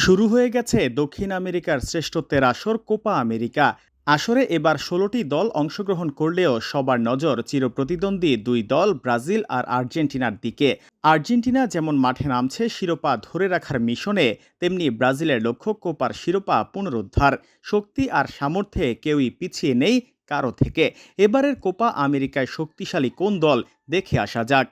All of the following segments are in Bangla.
শুরু হয়ে গেছে দক্ষিণ আমেরিকার শ্রেষ্ঠত্বের আসর কোপা আমেরিকা। আসরে এবার ১৬টি দল অংশগ্রহণ করলেও সবার নজর চিরপ্রতিদ্বন্দ্বী দুই দল ব্রাজিল আর আর্জেন্টিনার দিকে। আর্জেন্টিনা যেমন মাঠে নামছে শিরোপা ধরে রাখার মিশনে, তেমনি ব্রাজিলের লক্ষ্য কোপার শিরোপা পুনরুদ্ধার। শক্তি আর সামর্থ্যে কেউই পিছিয়ে নেই কারো থেকে। এবারের কোপা আমেরিকায় শক্তিশালী কোন দল, দেখে আসা যাক।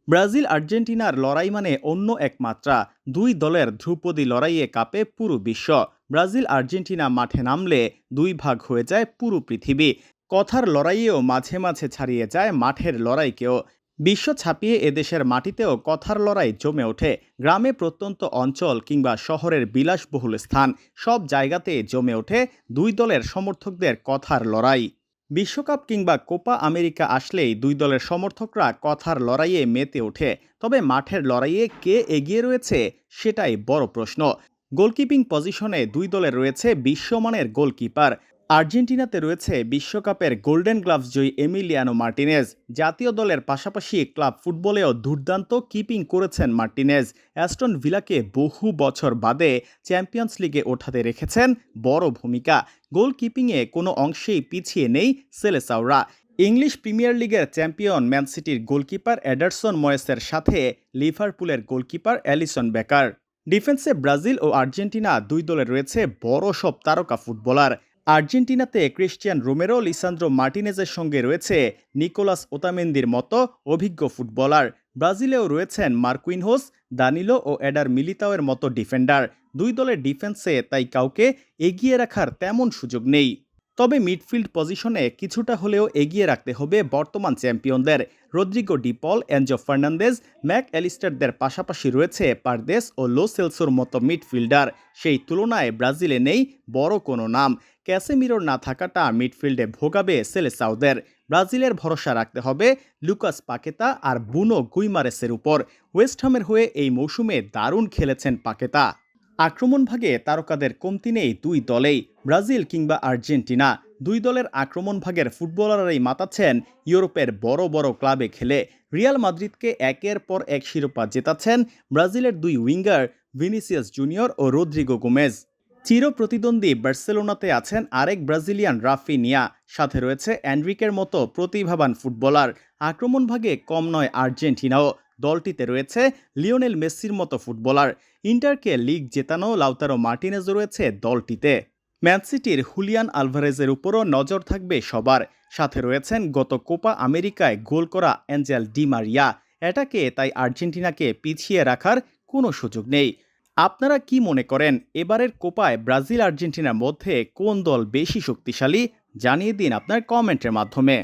ব্রাজিল আর্জেন্টিনার লড়াই মানে অন্য এক মাত্রা। দুই দলের ধ্রুপদী লড়াইয়ে কাঁপে পুরো বিশ্ব। ব্রাজিল আর্জেন্টিনা মাঠে নামলে দুই ভাগ হয়ে যায় পুরো পৃথিবী। কথার লড়াইয়েও মাঝে মাঝে ছাড়িয়ে যায় মাঠের লড়াইকেও। বিশ্ব ছাপিয়ে এদেশের মাটিতেও কথার লড়াই জমে ওঠে। গ্রামে প্রত্যন্ত অঞ্চল কিংবা শহরের বিলাসবহুল স্থান, সব জায়গাতে জমে ওঠে দুই দলের সমর্থকদের কথার লড়াই। বিশ্বকাপ কিংবা কোপা আমেরিকা আসলেই দুই দলের সমর্থকরা কথার লড়াইয়ে মেতে ওঠে। তবে মাঠের লড়াইয়ে কে এগিয়ে রয়েছে, সেটাই বড় প্রশ্ন। গোলকিপিং পজিশনে দুই দলের রয়েছে বিশ্বমানের গোলকিপার। আর্জেন্টিনাতে রয়েছে বিশ্বকাপের গোল্ডেন গ্লাভস জয়ী এমিলিয়ানো মার্টিনেজ। জাতীয় দলের পাশাপাশি ক্লাব ফুটবলেও দুর্দান্ত কিপিং করেছেন মার্টিনেজ। অ্যাস্টন ভিলাকে বহু বছর বাদে চ্যাম্পিয়ন্স লিগে ওঠাতে রেখেছেন বড় ভূমিকা। গোলকিপিংয়ে কোনো অংশেই পিছিয়ে নেই সেলেসাওরা। ইংলিশ প্রিমিয়ার লিগের চ্যাম্পিয়ন ম্যান সিটির গোলকিপার এডারসন ময়েসের সাথে লিভারপুলের গোলকিপার অ্যালিসন বেকার। ডিফেন্সে ব্রাজিল ও আর্জেন্টিনা দুই দলে রয়েছে বড় সব তারকা ফুটবলার। আর্জেন্টিনাতে ক্রিস্টিয়ান রোমেরো, লিসান্দ্রো মার্টিনেজের সঙ্গে রয়েছে নিকোলাস ওতামেন্দির মতো অভিজ্ঞ ফুটবলার। ব্রাজিলেও রয়েছেন মার্কুইনহোস, দানিলো ও এডার মিলিতাওয়ের মতো ডিফেন্ডার। দুই দলের ডিফেন্সে তাই কাউকে এগিয়ে রাখার তেমন সুযোগ নেই। তবে মিডফিল্ড পজিশনে কিছুটা হলেও এগিয়ে রাখতে হবে বর্তমান চ্যাম্পিয়নদের। রদ্রিগো ডি পল, এনজো ফার্নান্দেজ, ম্যাক অ্যালিস্টারদের পাশাপাশি রয়েছে পারদেস ও লো সেলসোর মতো মিডফিল্ডার। সেই তুলনায় ব্রাজিলে নেই বড় কোনো নাম। ক্যাসেমিরোর না থাকাটা মিডফিল্ডে ভোগাবে সেলেসাওদের। ব্রাজিলের ভরসা রাখতে হবে লুকাস পাকেতা আর বুনো গুইমারেসের উপর। ওয়েস্টহামের হয়ে এই মৌসুমে দারুণ খেলেছেন পাকেতা। আক্রমণভাগে তারকাদের কমতি নেই দুই দলেই, ব্রাজিল কিংবা আর্জেন্টিনা। দুই দলের আক্রমণভাগের ফুটবলাররাই মাতাচ্ছেন ইউরোপের বড় বড় ক্লাবে খেলে। রিয়াল মাদ্রিদকে একের পর এক শিরোপা জেতাচ্ছেন ব্রাজিলের দুই উইঙ্গার ভিনিসিয়াস জুনিয়র ও রদ্রিগো গোমেজ। চিরপ্রতিদ্বন্দ্বী বার্সেলোনাতে আছেন আরেক ব্রাজিলিয়ান রাফিনিয়া। সাথে রয়েছে এনরিকের মতো প্রতিভাবান ফুটবলার। আক্রমণভাগে কম নয় আর্জেন্টিনাও। দলটিতে রয়েছে লিওনেল মেসির মতো ফুটবলার। ইন্টারকে লিগ জেতানো লাউতারো মার্টিনেজও রয়েছে দলটিতে। ম্যান সিটির হুলিয়ান আলভারেজের উপরও নজর থাকবে সবার। সাথে রয়েছেন গত কোপা আমেরিকায় গোল করা অ্যাঞ্জেল ডি মারিয়া। এটাকে তাই আর্জেন্টিনাকে পিছিয়ে রাখার কোনো সুযোগ নেই। আপনারা কি মনে করেন, এবারের কোপায় ব্রাজিল আর্জেন্টিনার মধ্যে কোন দল বেশি শক্তিশালী? জানিয়ে দিন আপনার কমেন্টের মাধ্যমে।